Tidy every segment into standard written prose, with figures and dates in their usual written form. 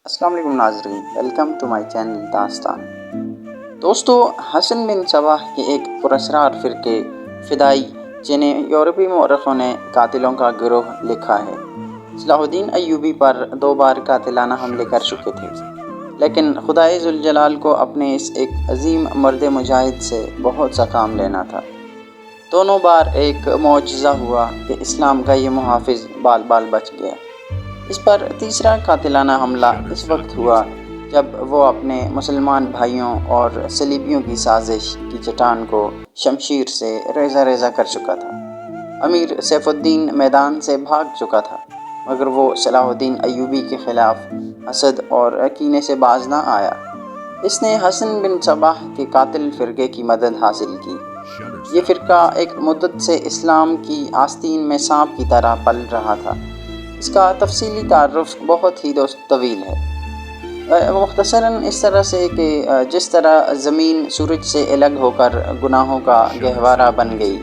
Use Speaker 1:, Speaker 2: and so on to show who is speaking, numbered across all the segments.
Speaker 1: السلام علیکم ناظرین، ویلکم ٹو مائی چینل داستان۔ دوستو، حسن بن صباح کے ایک پراسرار فرقے فدائی جنہیں یورپی مورخوں نے قاتلوں کا گروہ لکھا ہے، صلاح الدین ایوبی پر 2 بار قاتلانہ حملے کر چکے تھے، لیکن خدائے ذوالجلال کو اپنے اس ایک عظیم مرد مجاہد سے بہت سا کام لینا تھا۔ دونوں بار ایک معجزہ ہوا کہ اسلام کا یہ محافظ بال بال بچ گیا۔ اس پر تیسرا قاتلانہ حملہ اس وقت ہوا جب وہ اپنے مسلمان بھائیوں اور صلیبیوں کی سازش کی چٹان کو شمشیر سے ریزہ ریزہ کر چکا تھا۔ امیر سیف الدین میدان سے بھاگ چکا تھا، مگر وہ صلاح الدین ایوبی کے خلاف حسد اور کینے سے باز نہ آیا۔ اس نے حسن بن صباح کے قاتل فرقے کی مدد حاصل کی۔ یہ فرقہ ایک مدت سے اسلام کی آستین میں سانپ کی طرح پل رہا تھا۔ اس کا تفصیلی تعارف بہت ہی طویل ہے، مختصراً اس طرح سے کہ جس طرح زمین سورج سے الگ ہو کر گناہوں کا گہوارہ بن گئی،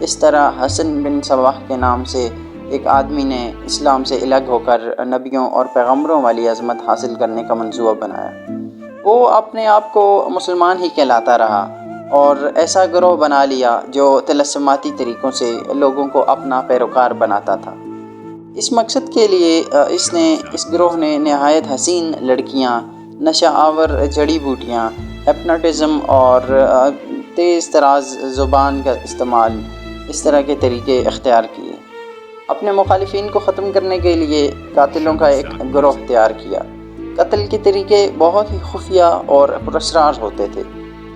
Speaker 1: اس طرح حسن بن صباح کے نام سے ایک آدمی نے اسلام سے الگ ہو کر نبیوں اور پیغمبروں والی عظمت حاصل کرنے کا منصوبہ بنایا۔ وہ اپنے آپ کو مسلمان ہی کہلاتا رہا اور ایسا گروہ بنا لیا جو طلسماتی طریقوں سے لوگوں کو اپنا پیروکار بناتا تھا۔ اس مقصد کے لیے اس گروہ نے نہایت حسین لڑکیاں، نشہ آور جڑی بوٹیاں، ہپناٹزم اور تیز تراز زبان کا استعمال، اس طرح کے طریقے اختیار کیے۔ اپنے مخالفین کو ختم کرنے کے لیے قاتلوں کا ایک گروہ تیار کیا۔ قتل کے طریقے بہت ہی خفیہ اور پراسرار ہوتے تھے۔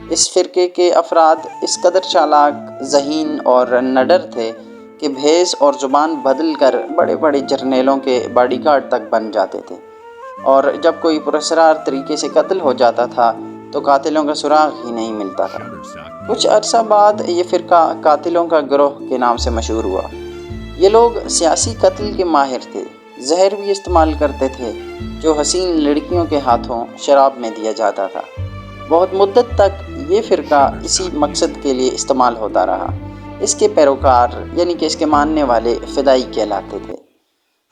Speaker 1: اس فرقے کے افراد اس قدر چالاک، ذہین اور نڈر تھے کہ بھیس اور زبان بدل کر بڑے بڑے جرنیلوں کے باڈی گارڈ تک بن جاتے تھے، اور جب کوئی پراسرار طریقے سے قتل ہو جاتا تھا تو قاتلوں کا سراغ ہی نہیں ملتا تھا۔ کچھ عرصہ بعد یہ فرقہ قاتلوں کا گروہ کے نام سے مشہور ہوا۔ یہ لوگ سیاسی قتل کے ماہر تھے، زہر بھی استعمال کرتے تھے جو حسین لڑکیوں کے ہاتھوں شراب میں دیا جاتا تھا۔ بہت مدت تک یہ فرقہ اسی مقصد کے لیے استعمال ہوتا رہا۔ اس کے پیروکار یعنی کہ اس کے ماننے والے فدائی کہلاتے تھے۔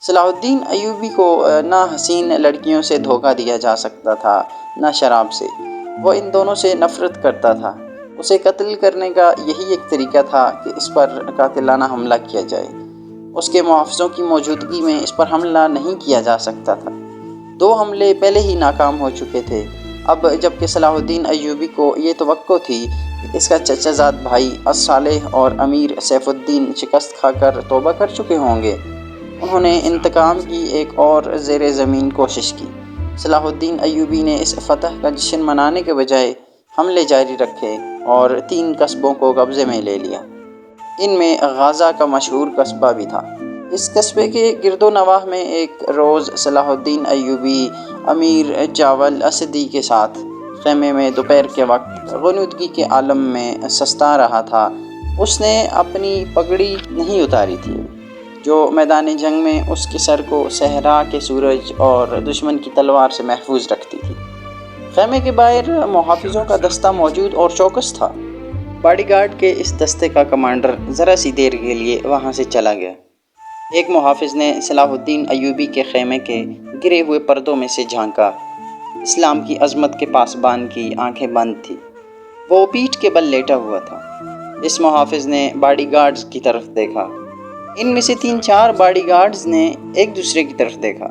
Speaker 1: صلاح الدین ایوبی کو نہ حسین لڑکیوں سے دھوکہ دیا جا سکتا تھا، نہ شراب سے۔ وہ ان دونوں سے نفرت کرتا تھا۔ اسے قتل کرنے کا یہی ایک طریقہ تھا کہ اس پر قاتلانہ حملہ کیا جائے۔ اس کے محافظوں کی موجودگی میں اس پر حملہ نہیں کیا جا سکتا تھا۔ 2 حملے پہلے ہی ناکام ہو چکے تھے۔ اب جبکہ صلاح الدین ایوبی کو یہ توقع تھی کہ اس کا چچا زاد بھائی الصالح اور امیر سیف الدین شکست کھا کر توبہ کر چکے ہوں گے، انہوں نے انتقام کی ایک اور زیر زمین کوشش کی۔ صلاح الدین ایوبی نے اس فتح کا جشن منانے کے بجائے حملے جاری رکھے اور 3 قصبوں کو قبضے میں لے لیا۔ ان میں غازہ کا مشہور قصبہ بھی تھا۔ اس قصبے کے گرد و نواح میں ایک روز صلاح الدین ایوبی امیر جاول اسدی کے ساتھ خیمے میں دوپہر کے وقت غنودگی کے عالم میں سستا رہا تھا۔ اس نے اپنی پگڑی نہیں اتاری تھی جو میدان جنگ میں اس کے سر کو صحرا کے سورج اور دشمن کی تلوار سے محفوظ رکھتی تھی۔ خیمے کے باہر محافظوں کا دستہ موجود اور چوکس تھا۔ باڈی گارڈ کے اس دستے کا کمانڈر ذرا سی دیر کے لیے وہاں سے چلا گیا۔ ایک محافظ نے صلاح الدین ایوبی کے خیمے کے گرے ہوئے پردوں میں سے جھانکا۔ اسلام کی عظمت کے پاسبان کی آنکھیں بند تھیں۔ وہ پیٹھ کے بل لیٹا ہوا تھا۔ اس محافظ نے باڈی گارڈز کی طرف دیکھا۔ ان میں سے 3-4 باڈی گارڈز نے ایک دوسرے کی طرف دیکھا۔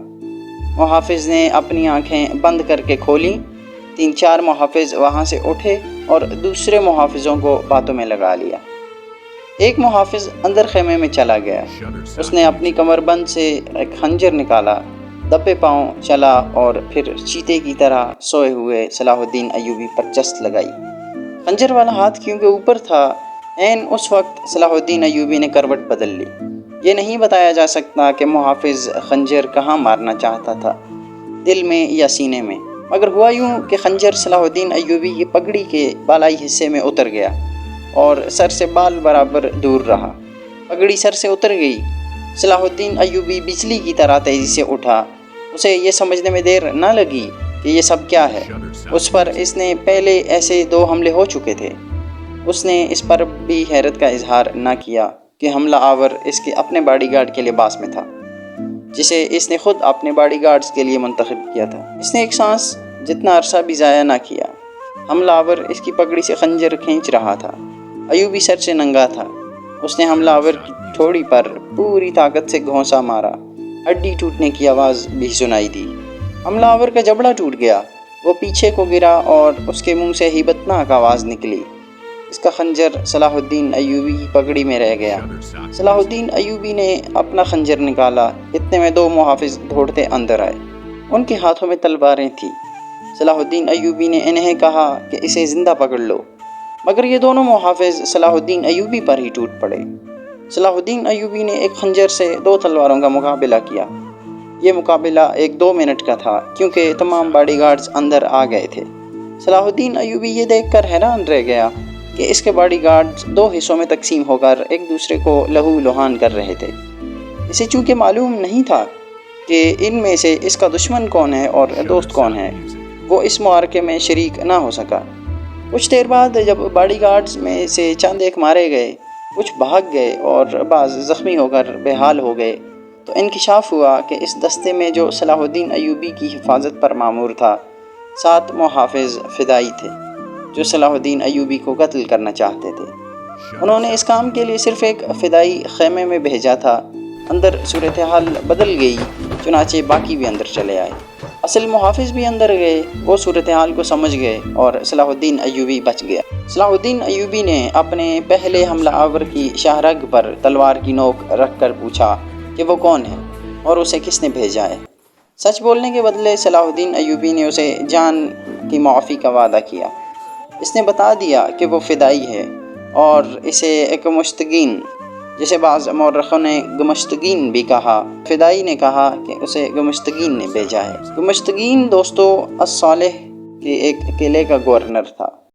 Speaker 1: محافظ نے اپنی آنکھیں بند کر کے کھولیں۔ 3-4 محافظ وہاں سے اٹھے اور دوسرے محافظوں کو باتوں میں لگا لیا۔ ایک محافظ اندر خیمے میں چلا گیا۔ اس نے اپنی کمر بند سے ایک خنجر نکالا، دبے پاؤں چلا اور پھر چیتے کی طرح سوئے ہوئے صلاح الدین ایوبی پر چست لگائی۔ خنجر والا ہاتھ کیونکہ اوپر تھا، عین اس وقت صلاح الدین ایوبی نے کروٹ بدل لی۔ یہ نہیں بتایا جا سکتا کہ محافظ خنجر کہاں مارنا چاہتا تھا، دل میں یا سینے میں، مگر ہوا یوں کہ خنجر صلاح الدین ایوبی کی پگڑی کے بالائی حصے میں اتر گیا اور سر سے بال برابر دور رہا۔ پگڑی سر سے اتر گئی۔ صلاح الدین ایوبی بجلی کی طرح تیزی سے اٹھا۔ اسے یہ سمجھنے میں دیر نہ لگی کہ یہ سب کیا ہے۔ اس پر اس نے پہلے ایسے 2 حملے ہو چکے تھے۔ اس نے اس پر بھی حیرت کا اظہار نہ کیا کہ حملہ آور اس کے اپنے باڈی گارڈ کے لباس میں تھا۔ جسے اس نے خود اپنے باڈی گارڈز کے لیے منتخب کیا تھا۔ اس نے ایک سانس جتنا عرصہ بھی ضائع نہ کیا۔ حملہ آور اس کی پگڑی سے خنجر کھینچ رہا تھا۔ ایوبی سر سے ننگا تھا۔ اس نے حملہ آور کی ٹھوڑی پر پوری طاقت سے گھونسا مارا۔ ہڈی ٹوٹنے کی آواز بھی سنائی دی۔ حملہ آور کا جبڑا ٹوٹ گیا۔ وہ پیچھے کو گرا اور اس کے منہ سے ہیبتناک آواز نکلی۔ اس کا خنجر صلاح الدین ایوبی کی پگڑی میں رہ گیا۔ صلاح الدین ایوبی نے اپنا خنجر نکالا۔ اتنے میں 2 محافظ دوڑتے اندر آئے۔ ان کے ہاتھوں میں تلواریں تھیں۔ صلاح الدین ایوبی نے انہیں کہا کہ اسے زندہ پکڑ لو، مگر یہ دونوں محافظ صلاح الدین ایوبی پر ہی ٹوٹ پڑے۔ صلاح الدین ایوبی نے ایک خنجر سے 2 تلواروں کا مقابلہ کیا۔ یہ مقابلہ 1-2 منٹ کا تھا کیونکہ تمام باڈی گارڈز اندر آ گئے تھے۔ صلاح الدین ایوبی یہ دیکھ کر حیران رہ گیا کہ اس کے باڈی گارڈز 2 حصوں میں تقسیم ہو کر ایک دوسرے کو لہو لہان کر رہے تھے۔ اسے چونکہ معلوم نہیں تھا کہ ان میں سے اس کا دشمن کون ہے اور دوست کون ہے، وہ اس معرکے میں شریک نہ ہو سکا۔ کچھ دیر بعد جب باڈی گارڈز میں سے چند ایک مارے گئے، کچھ بھاگ گئے اور بعض زخمی ہو کر بے حال ہو گئے، تو انکشاف ہوا کہ اس دستے میں جو صلاح الدین ایوبی کی حفاظت پر مامور تھا، 7 محافظ فدائی تھے جو صلاح الدین ایوبی کو قتل کرنا چاہتے تھے۔ انہوں نے اس کام کے لیے صرف ایک فدائی خیمے میں بھیجا تھا۔ اندر صورتحال بدل گئی، چنانچہ باقی بھی اندر چلے آئے۔ اصل محافظ بھی اندر گئے، وہ صورتحال کو سمجھ گئے اور صلاح الدین ایوبی بچ گیا۔ صلاح الدین ایوبی نے اپنے پہلے حملہ آور کی شاہ رگ پر تلوار کی نوک رکھ کر پوچھا کہ وہ کون ہے اور اسے کس نے بھیجا ہے۔ سچ بولنے کے بدلے صلاح الدین ایوبی نے اسے جان کی معافی کا وعدہ کیا۔ اس نے بتا دیا کہ وہ فدائی ہے اور اسے گمشتگین، جسے بعض مورخوں نے گمشتگین بھی کہا، فدائی نے کہا کہ اسے گمشتگین نے بھیجا ہے۔ گمشتگین دوستو الصالح کے ایک قلعے کا گورنر تھا۔